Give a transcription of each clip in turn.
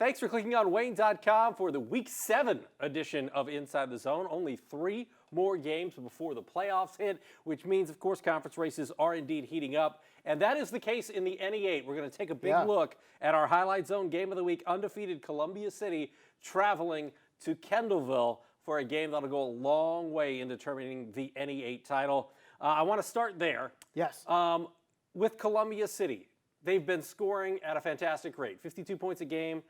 Thanks for clicking on Wayne.com for the Week 7 edition of Inside the Zone. Only 3 more games before the playoffs hit, which means, of course, conference races are indeed heating up. And that is the case in the NE8. We're going to take a big look at our Highlight Zone Game of the Week. Undefeated Columbia City traveling to Kendallville for a game that'll go a long way in determining the NE8 title. I want to start there. Yes. With Columbia City, they've been scoring at a fantastic rate, 52 points a game.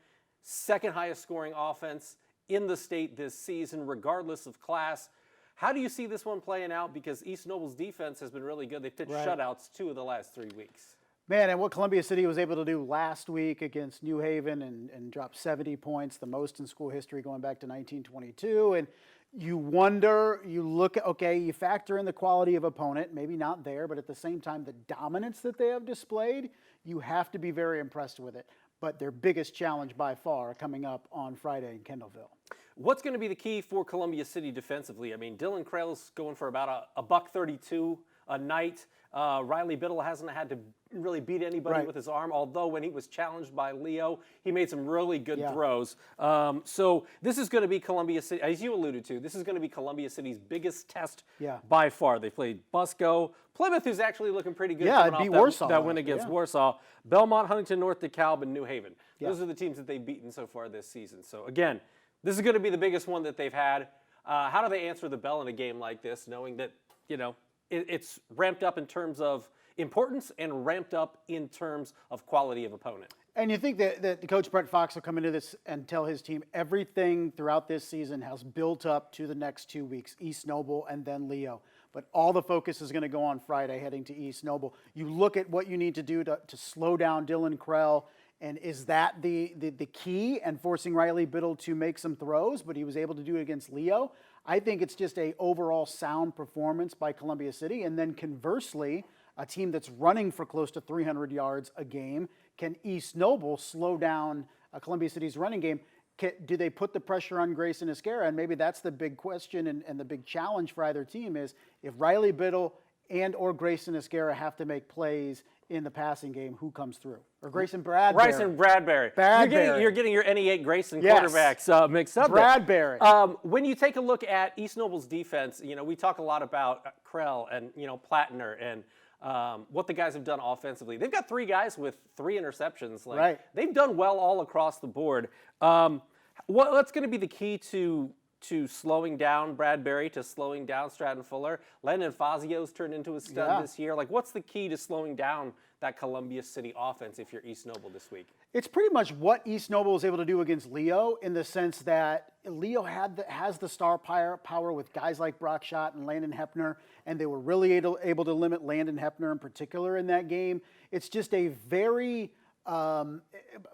Second highest scoring offense in the state this season, regardless of class. How do you see this one playing out? Because East Noble's defense has been really good. They've pitched shutouts 2 of the last 3 weeks. Man, and what Columbia City was able to do last week against New Haven and drop 70 points, the most in school history going back to 1922. And you wonder, you look at, okay, you factor in the quality of opponent, maybe not there, but at the same time, the dominance that they have displayed, you have to be very impressed with it. But their biggest challenge by far coming up on Friday in Kendallville. What's going to be the key for Columbia City defensively? I mean, Dylan Krell's going for about a $132 a night. Riley Biddle hasn't had to really beat anybody with his arm, although when he was challenged by Leo, he made some really good throws. So this is going to be Columbia City, as you alluded to, this is going to be Columbia City's biggest test by far. They played Busco, Plymouth, who's actually looking pretty good coming off that win against Warsaw, Belmont, Huntington North, DeKalb, and New Haven. Those are the teams that they've beaten so far this season. So again, this is going to be the biggest one that they've had. How do they answer the bell in a game like this, knowing that, you know, it's ramped up in terms of importance and ramped up in terms of quality of opponent? And you think that Coach Brett Fox will come into this and tell his team everything throughout this season has built up to the next 2 weeks, East Noble and then Leo. But all the focus is going to go on Friday heading to East Noble. You look at what you need to do to slow down Dylan Krell, and is that the key and forcing Riley Biddle to make some throws, but he was able to do it against Leo. I think it's just a overall sound performance by Columbia City. And then conversely, a team that's running for close to 300 yards a game, can East Noble slow down Columbia City's running game? Do they put the pressure on Grayson Esquera? And maybe that's the big question and the big challenge for either team is if Riley Biddle and or Grayson Esquera have to make plays in the passing game, who comes through? Or Grayson Bradbury. Grayson Bradbury. You're getting your NE8 Grayson quarterbacks mixed up. Bradbury. When you take a look at East Noble's defense, you know, we talk a lot about Krell and, you know, Plattner and what the guys have done offensively. They've got 3 guys with 3 interceptions. They've done well all across the board. What's going to be the key to slowing down Bradbury, to slowing down Stratton Fuller? Landon Fazio's turned into a stud this year. Like, what's the key to slowing down that Columbia City offense if you're East Noble this week? It's pretty much what East Noble was able to do against Leo in the sense that Leo has the star power with guys like Brock Schott and Landon Hepner, and they were really able to limit Landon Hepner in particular in that game. It's just a very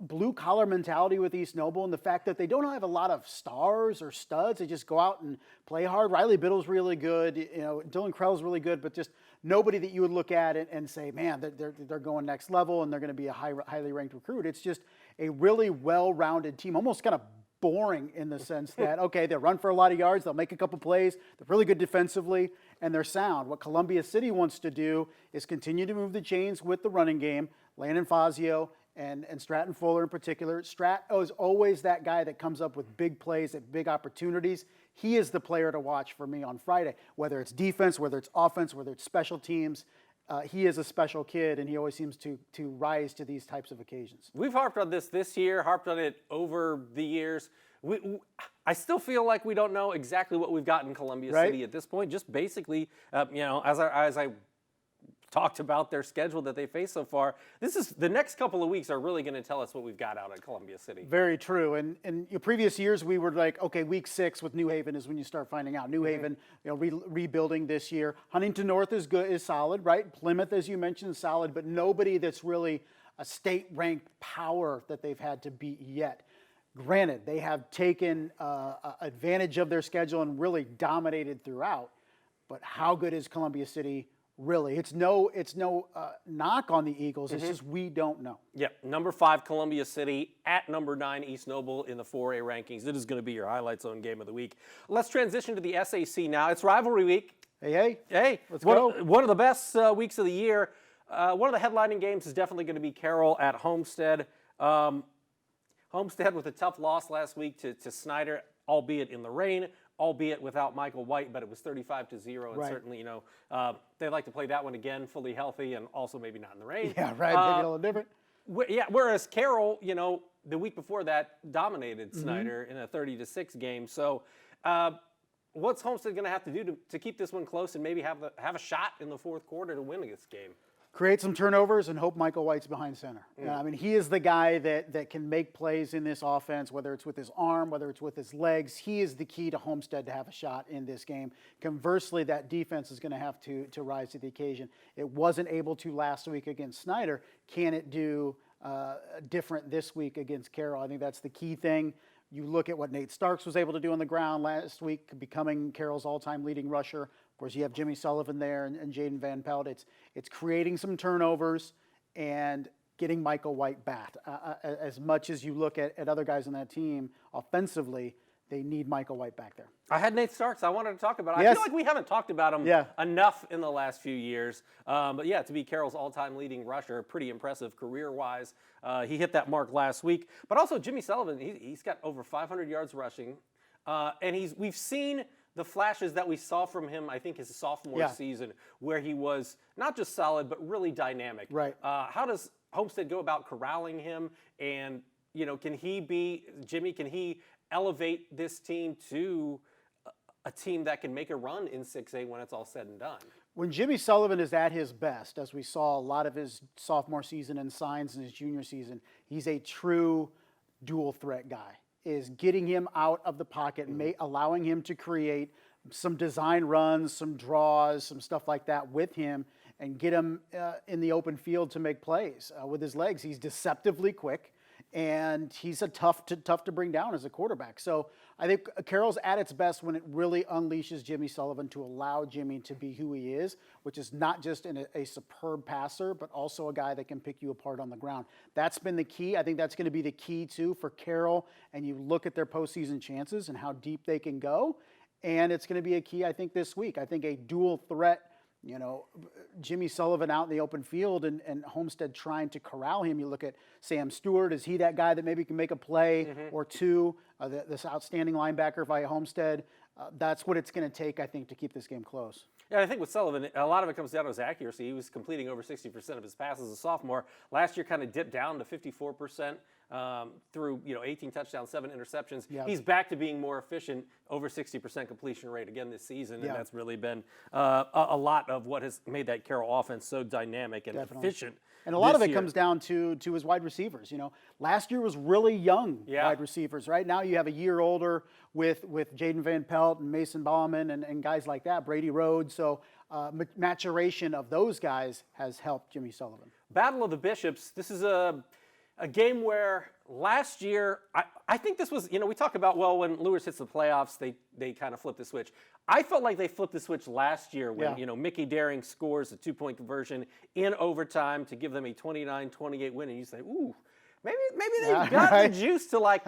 blue-collar mentality with East Noble, and the fact that they don't have a lot of stars or studs. They just go out and play hard. Riley Biddle's really good. You know, Dylan Krell's really good, but just nobody that you would look at and say, man, they're going next level and they're going to be a highly ranked recruit. It's just a really well-rounded team, almost kind of boring in the sense that, okay, they run for a lot of yards, they'll make a couple plays, they're really good defensively, and they're sound. What Columbia City wants to do is continue to move the chains with the running game. Landon Fazio and Stratton Fuller in particular. Strat is always that guy that comes up with big plays at big opportunities. He is the player to watch for me on Friday, whether it's defense, whether it's offense, whether it's special teams. He is a special kid, and he always seems to rise to these types of occasions. We've harped on this year, harped on it over the years. I still feel like we don't know exactly what we've got in Columbia City at this point. Just basically, you know, as I talked about their schedule that they face so far, the next couple of weeks are really going to tell us what we've got out at Columbia City. Very true. And in previous years, we were like, okay, week 6 with New Haven is when you start finding out. New Haven, you know, rebuilding this year. Huntington North is good, is solid, right? Plymouth, as you mentioned, is solid, but nobody that's really a state-ranked power that they've had to beat yet. Granted, they have taken advantage of their schedule and really dominated throughout. But how good is Columbia City? Really, it's no knock on the Eagles. It's just we don't know. Yep, number 5 Columbia City at number 9 East Noble in the 4A rankings. It is going to be your Highlight Zone game of the week. Let's transition to the SAC now. It's rivalry week. Hey, let's go. One of the best weeks of the year. One of the headlining games is definitely going to be Carroll at Homestead. Homestead with a tough loss last week to Snyder, albeit in the rain, albeit without Michael White, but it was 35-0, and Right. certainly, they'd like to play that one again, fully healthy, and also maybe not in the rain. Yeah, right. Maybe a little different. Whereas Carroll, the week before that dominated Snyder in a 30-6 game. So, what's Homestead going to have to do to keep this one close and maybe have a shot in the fourth quarter to win this game? Create some turnovers and hope Michael White's behind center. I mean, he is the guy that can make plays in this offense, whether it's with his arm, whether it's with his legs. He is the key to Homestead to have a shot in this game. Conversely, that defense is going to have to rise to the occasion. It wasn't able to last week against Snyder. Can it do different this week against Carroll? I think that's the key thing. You look at what Nate Starks was able to do on the ground last week, becoming Carroll's all-time leading rusher. Of course, you have Jimmy Sullivan there and Jaden Van Pelt. It's creating some turnovers and getting Michael White back. As much as you look at other guys on that team offensively, they need Michael White back there. I had Nate Starks. I wanted to talk about him. Yes. I feel like we haven't talked about him enough in the last few years. But yeah, to be Carroll's all-time leading rusher, pretty impressive career-wise. He hit that mark last week. But also Jimmy Sullivan, he's got over 500 yards rushing. And we've seen the flashes that we saw from him, I think, his sophomore season, where he was not just solid, but really dynamic. Right. How does Homestead go about corralling him? And, can he elevate this team to a team that can make a run in 6A when it's all said and done? When Jimmy Sullivan is at his best, as we saw a lot of his sophomore season and signs in his junior season, he's a true dual threat guy. Is getting him out of the pocket, allowing him to create some design runs, some draws, some stuff like that with him, and get him in the open field to make plays with his legs. He's deceptively quick, and he's tough to bring down as a quarterback. So I think Carroll's at its best when it really unleashes Jimmy Sullivan to allow Jimmy to be who he is, which is not just a superb passer, but also a guy that can pick you apart on the ground. That's been the key. I think that's going to be the key, too, for Carroll. And you look at their postseason chances and how deep they can go, and it's going to be a key, I think, this week. I think a dual threat, Jimmy Sullivan out in the open field and Homestead trying to corral him. You look at Sam Stewart. Is he that guy that maybe can make a play or two? This outstanding linebacker via Homestead. That's what it's going to take, I think, to keep this game close. Yeah, I think with Sullivan, a lot of it comes down to his accuracy. He was completing over 60% of his passes as a sophomore. Last year kind of dipped down to 54% through 18 touchdowns, 7 interceptions. Yep. He's back to being more efficient, over 60% completion rate again this season, and Yep. that's really been a lot of what has made that Carroll offense so dynamic and efficient. And a lot of it year. comes down to his wide receivers. Last year was really young wide receivers. Right now you have a year older with Jaden Van Pelt and Mason Bauman and guys like that, Brady Rhodes. So maturation of those guys has helped Jimmy Sullivan. Battle of the Bishops. This is a game where last year, I think this was, we talk about, when Lewis hits the playoffs, they kind of flip the switch. I felt like they flipped the switch last year when, Mickey Daring scores a 2-point conversion in overtime to give them a 29-28 win. And you say, ooh, maybe they've got the juice to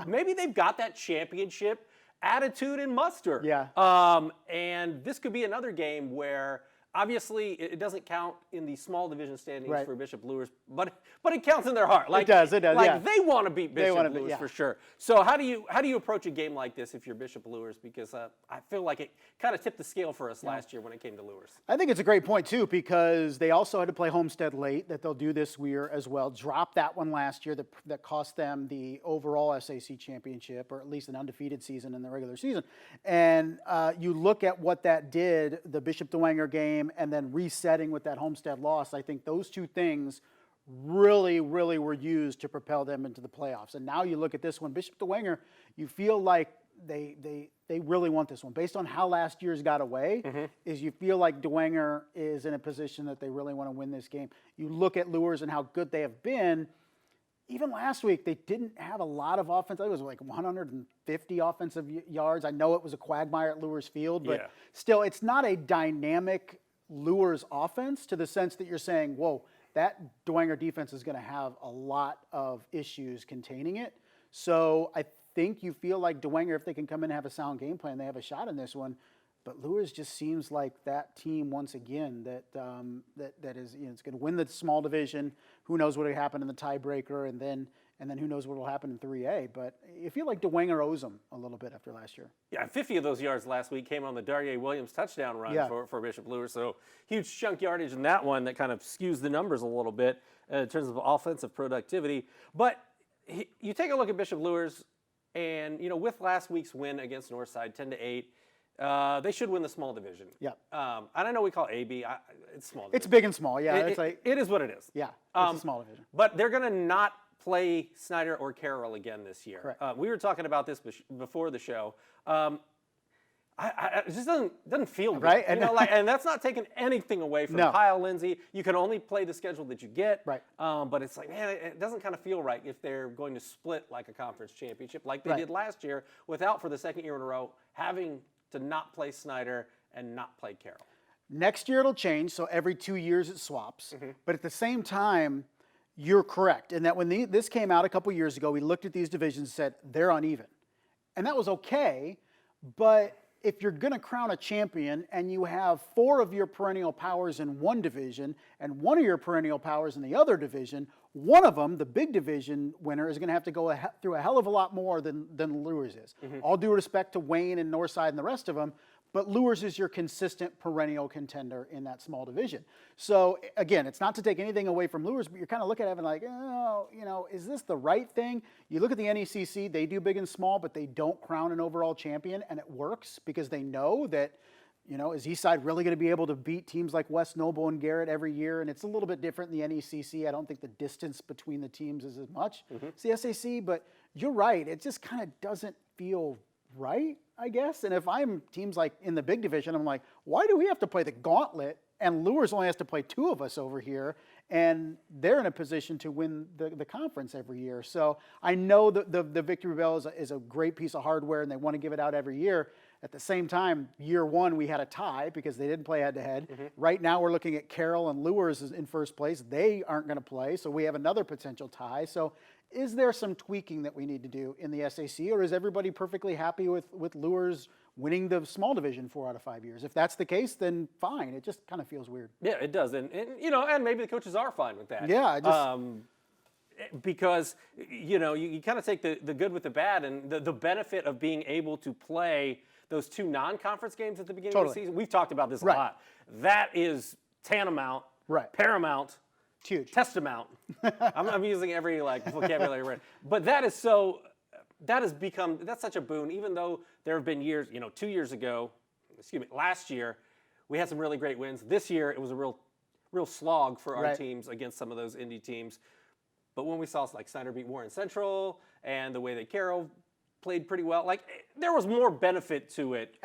maybe they've got that championship attitude and muster. Yeah. And this could be another game where, obviously, it doesn't count in the small division standings for Bishop Lewis, but it counts in their heart. It does. They want to beat Bishop Lewis for sure. So how do you approach a game like this if you're Bishop Lewis? Because I feel like it kind of tipped the scale for us last year when it came to Lewis. I think it's a great point, too, because they also had to play Homestead late, that they'll do this year as well. Dropped that one last year that cost them the overall SAC championship, or at least an undefeated season in the regular season. And you look at what that did, the Bishop Dwenger game, and then resetting with that Homestead loss. I think those two things really, really were used to propel them into the playoffs. And now you look at this one, Bishop Dwenger, you feel like they really want this one. Based on how last year's got away, is you feel like Dwenger is in a position that they really want to win this game. You look at Lures and how good they have been. Even last week, they didn't have a lot of offense. I think it was like 150 offensive yards. I know it was a quagmire at Lures Field, but still, it's not a dynamic Lures offense to the sense that you're saying, whoa, that Dwenger defense is going to have a lot of issues containing it. So I think you feel like Dwenger, if they can come in and have a sound game plan, they have a shot in this one. But Lures just seems like that team once again that is it's going to win the small division. Who knows what will happen in the tiebreaker, and then and then who knows what will happen in 3A. But I feel like Dwenger owes them a little bit after last year. Yeah, 50 of those yards last week came on the Daria Williams touchdown run Yeah. for Bishop Luers. So huge chunk yardage in that one that kind of skews the numbers a little bit in terms of offensive productivity. But you take a look at Bishop Luers, and with last week's win against Northside, 10-8, they should win the small division. Yeah. And I know we call AB, it's small division. It's big and small. Yeah, It is what it is. yeah, it's a small division. But they're going to not play Snyder or Carroll again this year. Correct. We were talking about this before the show. It just doesn't feel good. Right. And that's not taking anything away from No. Kyle Lindsey. You can only play the schedule that you get. Right. But it's like, man, it doesn't kind of feel right if they're going to split like a conference championship like they Right. did last year without, for the second year in a row, having to not play Snyder and not play Carroll. Next year it'll change, so every 2 years it swaps. But at the same time, you're correct in that when this came out a couple years ago, we looked at these divisions and said they're uneven. And that was okay, but if you're going to crown a champion and you have 4 of your perennial powers in one division and 1 of your perennial powers in the other division, one of them, the big division winner, is going to have to go through a hell of a lot more than Luers is. All due respect to Wayne and Northside and the rest of them, but Luers is your consistent perennial contender in that small division. So again, it's not to take anything away from Luers, but you're kind of looking at it like, oh, is this the right thing? You look at the NECC, they do big and small, but they don't crown an overall champion, and it works because they know that, is Eastside really going to be able to beat teams like West Noble and Garrett every year? And it's a little bit different in the NECC. I don't think the distance between the teams is as much. It's the SAC, but you're right. It just kind of doesn't feel right, I guess. And if I'm teams like in the big division, I'm like, why do we have to play the gauntlet? And Luers only has to play 2 of us over here, and they're in a position to win the conference every year. So I know that the Victory Bell is a great piece of hardware, and they want to give it out every year. At the same time, year 1 we had a tie because they didn't play head-to-head. Right now we're looking at Carroll and Luers in first place. They aren't going to play, so we have another potential tie. So is there some tweaking that we need to do in the SAC, or is everybody perfectly happy with Luers winning the small division 4 out of 5 years? If that's the case, then fine. It just kind of feels weird. Yeah, it does. And maybe the coaches are fine with that. Yeah, because you kind of take the good with the bad, and the benefit of being able to play those 2 non-conference games at the beginning of the season. We've talked about this a lot. That is tantamount, paramount, it's huge, testamount. I'm using every vocabulary word, but that's such a boon. Even though there have been years, 2 years ago, last year, we had some really great wins. This year, it was a real slog for our teams against some of those indie teams. But when we saw Snyder beat Warren Central and the way that Carroll played pretty well, there was more benefit to it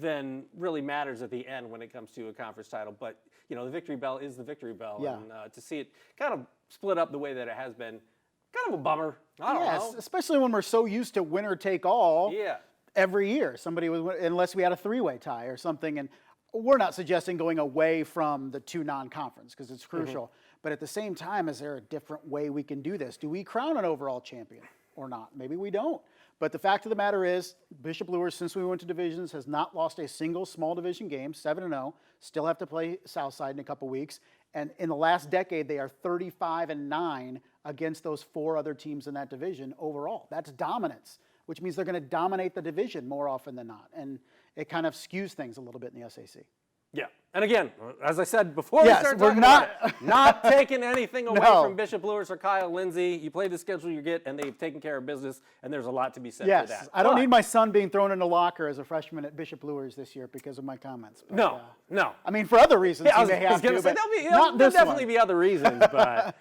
than really matters at the end when it comes to a conference title. But, the Victory Bell is the Victory Bell. Yeah. And to see it kind of split up the way that it has been, kind of a bummer. I don't know. Especially when we're so used to winner take all every year. Somebody would, unless we had a 3-way tie or something. And we're not suggesting going away from the 2 non-conference because it's crucial. But at the same time, is there a different way we can do this? Do we crown an overall champion or not? Maybe we don't. But the fact of the matter is, Bishop Luers, since we went to divisions, has not lost a single small division game, 7-0. Still have to play Southside in a couple weeks. And in the last decade, they are 35-9 against those 4 other teams in that division overall. That's dominance, which means they're going to dominate the division more often than not. And it kind of skews things a little bit in the SAC. Yeah. And again, as I said before, we started we're talking not about it, not taking anything away from Bishop Luers or Kyle Lindsey. You play the schedule you get, and they've taken care of business, and there's a lot to be said for that. I don't need my son being thrown in a locker as a freshman at Bishop Luers this year because of my comments. But, no. I mean, for other reasons, I was he may have going to say, there'll definitely be other reasons, but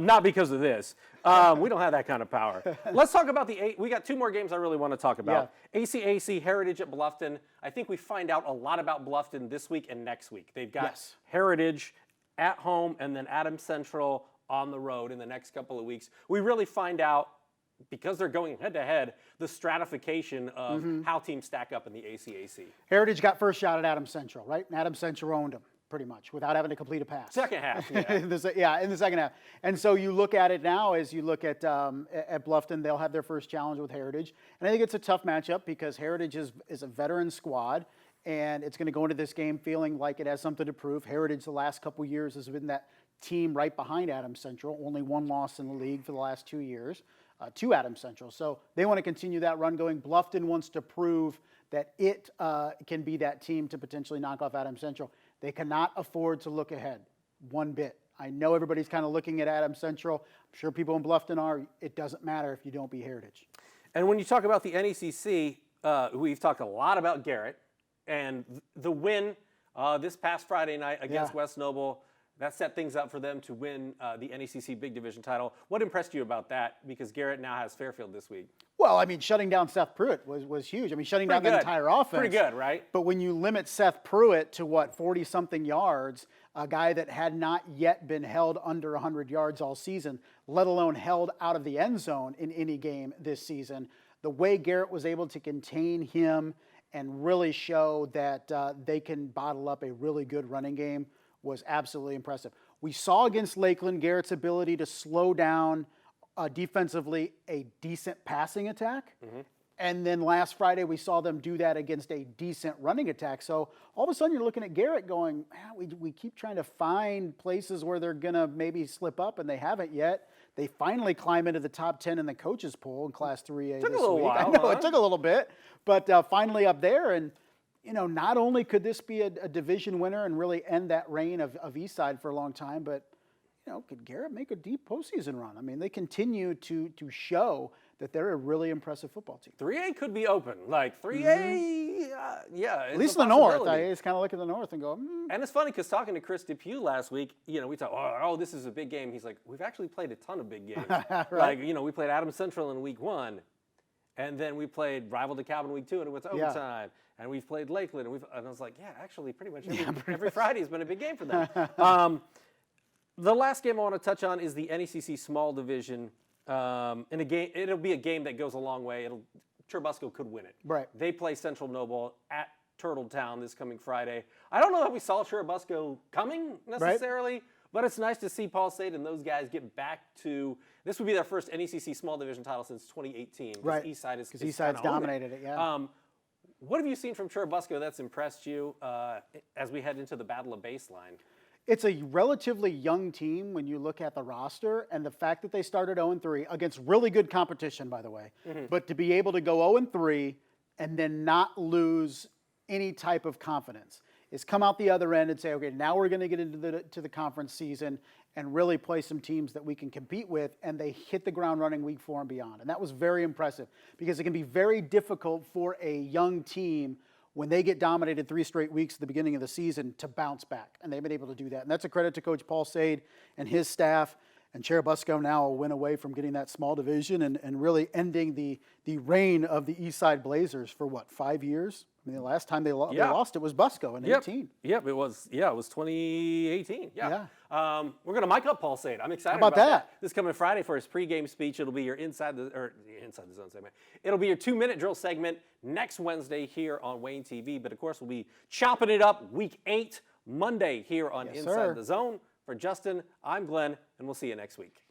not because of this. We don't have that kind of power. Let's talk about we got 2 more games I really want to talk about. ACAC Heritage at Bluffton. I think we find out a lot about Bluffton this week and next week. They've got Heritage at home and then Adams Central on the road in the next couple of weeks. We really find out, because they're going head-to-head, the stratification of how teams stack up in the ACAC. Heritage got first shot at Adams Central, right? And Adams Central owned them pretty much without having to complete a pass. Second half, in the second half. And so you look at it now as you look at Bluffton, they'll have their first challenge with Heritage. And I think it's a tough matchup because Heritage is a veteran squad, and it's going to go into this game feeling like it has something to prove. Heritage the last couple years has been that team right behind Adams Central, only one loss in the league for the last 2 years, to Adams Central. So they want to continue that run going. Bluffton wants to prove that it can be that team to potentially knock off Adams Central. They cannot afford to look ahead one bit. I know everybody's kind of looking at Adams Central. I'm sure people in Bluffton are. It doesn't matter if you don't beat Heritage. And when you talk about the NECC, we've talked a lot about Garrett and the win this past Friday night against West Noble. That set things up for them to win the NECC Big Division title. What impressed you about that? Because Garrett now has Fairfield this week. Well, I mean, shutting down Seth Pruitt was huge. I mean, shutting down the entire offense. Pretty good, right? But when you limit Seth Pruitt to, 40-something yards, a guy that had not yet been held under 100 yards all season, let alone held out of the end zone in any game this season, the way Garrett was able to contain him and really show that they can bottle up a really good running game was absolutely impressive. We saw against Lakeland Garrett's ability to slow down defensively a decent passing attack. And then last Friday, we saw them do that against a decent running attack. So all of a sudden, you're looking at Garrett going, we keep trying to find places where they're going to maybe slip up, and they haven't yet. They finally climb into the top 10 in the coaches poll in Class 3A this week. Took a little while. I know, it took a little bit, but finally up there. And not only could this be a division winner and really end that reign of Eastside for a long time, but, could Garrett make a deep postseason run? I mean, they continue to show that they're a really impressive football team. 3A could be open. Like 3A, At least the North. I just kind of look at the North and go, And it's funny because talking to Chris DePue last week, we thought, oh, this is a big game. He's like, we've actually played a ton of big games. Right. Like, we played Adams Central in week 1. And then we played rival DeKalb in week 2, and it went to overtime. And we've played Lakeland, and I was like, actually, pretty much every Friday has been a big game for them. The last game I want to touch on is the NECC Small Division. In a game, it'll be a game that goes a long way. Churubusco could win it. Right. They play Central Noble at Turtletown this coming Friday. I don't know that we saw Churubusco coming necessarily, but it's nice to see Paul Sade and those guys get back to. This would be their first NECC Small Division title since 2018. Right. Eastside because Eastside's dominated it. Yeah. What have you seen from Churubusco that's impressed you as we head into the Battle of Baseline? It's a relatively young team when you look at the roster, and the fact that they started 0-3 against really good competition, by the way, but to be able to go 0-3 and then not lose any type of confidence is come out the other end and say, okay, now we're going to get into the conference season and really play some teams that we can compete with, and they hit the ground running week 4 and beyond. And that was very impressive because it can be very difficult for a young team when they get dominated 3 straight weeks at the beginning of the season to bounce back. And they've been able to do that. And that's a credit to Coach Paul Sade and his staff. And Churubusco now a win away from getting that small division and really ending the reign of the Eastside Blazers for 5 years? I mean, the last time they lost it was Busco in 18. Yep, it was 2018. Yeah. We're going to mic up Paul Sade. I'm excited about that. This coming Friday for his pregame speech. It'll be your Inside the Zone segment. It'll be your 2-minute drill segment next Wednesday here on Wayne TV. But of course, we'll be chopping it up week 8 Monday here on Inside the Zone. For Justin, I'm Glenn, and we'll see you next week.